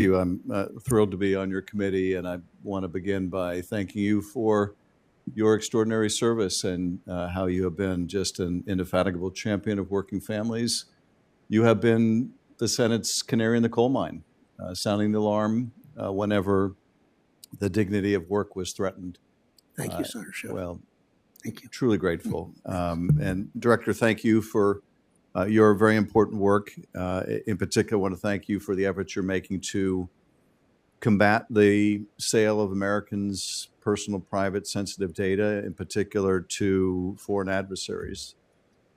you. I'm thrilled to be on your committee, and I want to begin by thanking you for your extraordinary service and how you have been just an indefatigable champion of working families. You have been the Senate's canary in the coal mine, sounding the alarm whenever the dignity of work was threatened. Thank you, Senator Schiff. Well, thank you. Truly grateful. And Director, thank you for your very important work. In particular, I want to thank you for the efforts you're making to combat the sale of Americans' personal, private, sensitive data, in particular to foreign adversaries.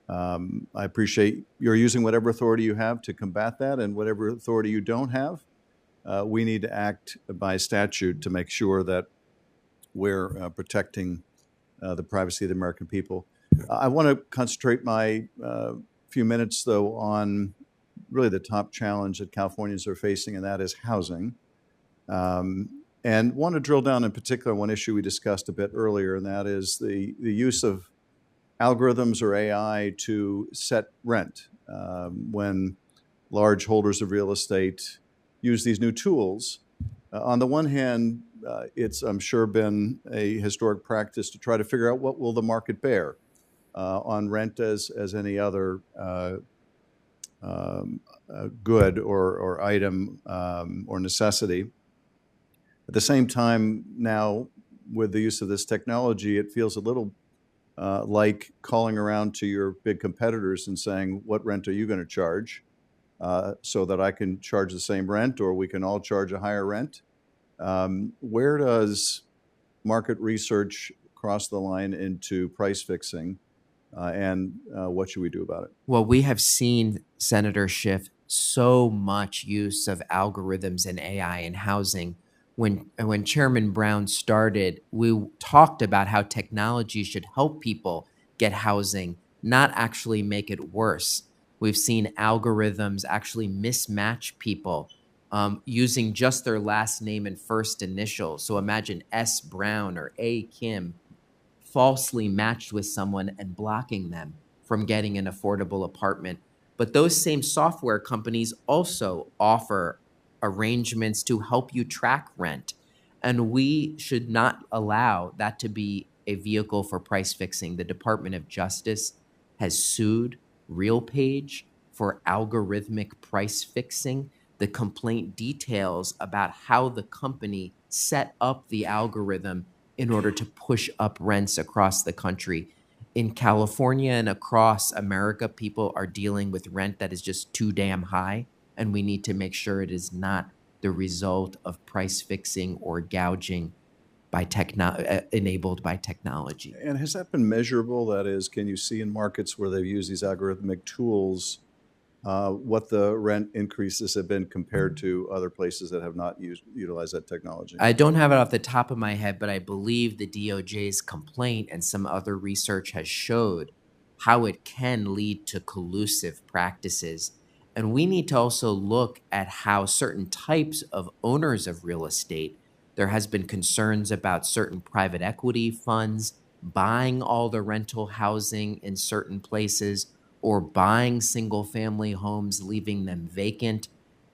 I appreciate you're using whatever authority you have to combat that, and whatever authority you don't have, we need to act by statute to make sure that we're protecting the privacy of the American people. I want to concentrate my few minutes, though, on really the top challenge that Californians are facing, and that is housing. And want to drill down in particular one issue we discussed a bit earlier, and that is the use of algorithms or AI to set rent when large holders of real estate use these new tools. On the one hand, it's, I'm sure, been a historic practice to try to figure out what will the market bear on rent as any other good or item or necessity. At the same time, now with the use of this technology, it feels a little like calling around to your big competitors and saying, what rent are you going to charge so that I can charge the same rent, or we can all charge a higher rent? Where does market research cross the line into price fixing, and what should we do about it? Well, we have seen, Senator Schiff, so much use of algorithms and AI in housing. When Chairman Brown started, we talked about how technology should help people get housing, not actually make it worse. We've seen algorithms actually mismatch people using just their last name and first initial. So imagine S. Brown or A. Kim falsely matched with someone and blocking them from getting an affordable apartment. But those same software companies also offer arrangements to help you track rent. And we should not allow that to be a vehicle for price fixing. The Department of Justice has sued RealPage for algorithmic price fixing. The complaint details about how the company set up the algorithm in order to push up rents across the country. In California and across America, people are dealing with rent that is just too damn high, and we need to make sure it is not the result of price fixing or gouging by enabled by technology. And has that been measurable? That is, can you see in markets where they've used these algorithmic tools what the rent increases have been compared to other places that have not utilized that technology? I don't have it off the top of my head, but I believe the DOJ's complaint and some other research has showed how it can lead to collusive practices. And we need to also look at how certain types of owners of real estate, there has been concerns about certain private equity funds buying all the rental housing in certain places, or buying single family homes, leaving them vacant,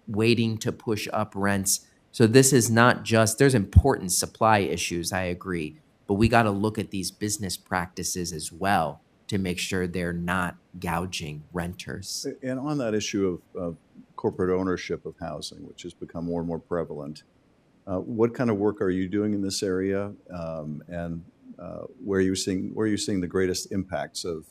waiting to push up rents. So this is not just, there's important supply issues, I agree, but we got to look at these business practices as well to make sure they're not gouging renters. And on that issue of corporate ownership of housing, which has become more and more prevalent, what kind of work are you doing in this area, and where are you seeing the greatest impacts of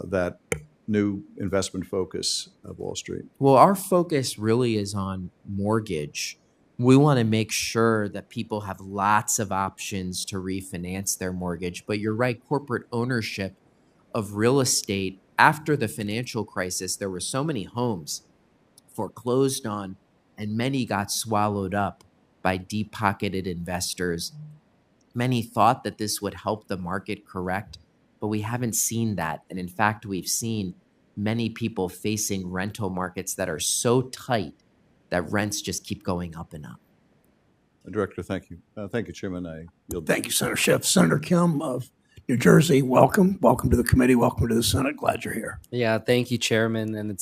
that new investment focus of Wall Street? Well, our focus really is on mortgage. We want to make sure that people have lots of options to refinance their mortgage. But you're right, corporate ownership of real estate, after the financial crisis, there were so many homes foreclosed on, and many got swallowed up by deep-pocketed investors. Many thought that this would help the market correct, but we haven't seen that. And in fact, we've seen many people facing rental markets that are so tight that rents just keep going up and up. Director, thank you. Thank you, Chairman. I yield. Thank you, Senator Schiff. Senator Kim of New Jersey, welcome. Welcome to the committee. Welcome to the Senate. Glad you're here. Yeah, thank you, Chairman. And it's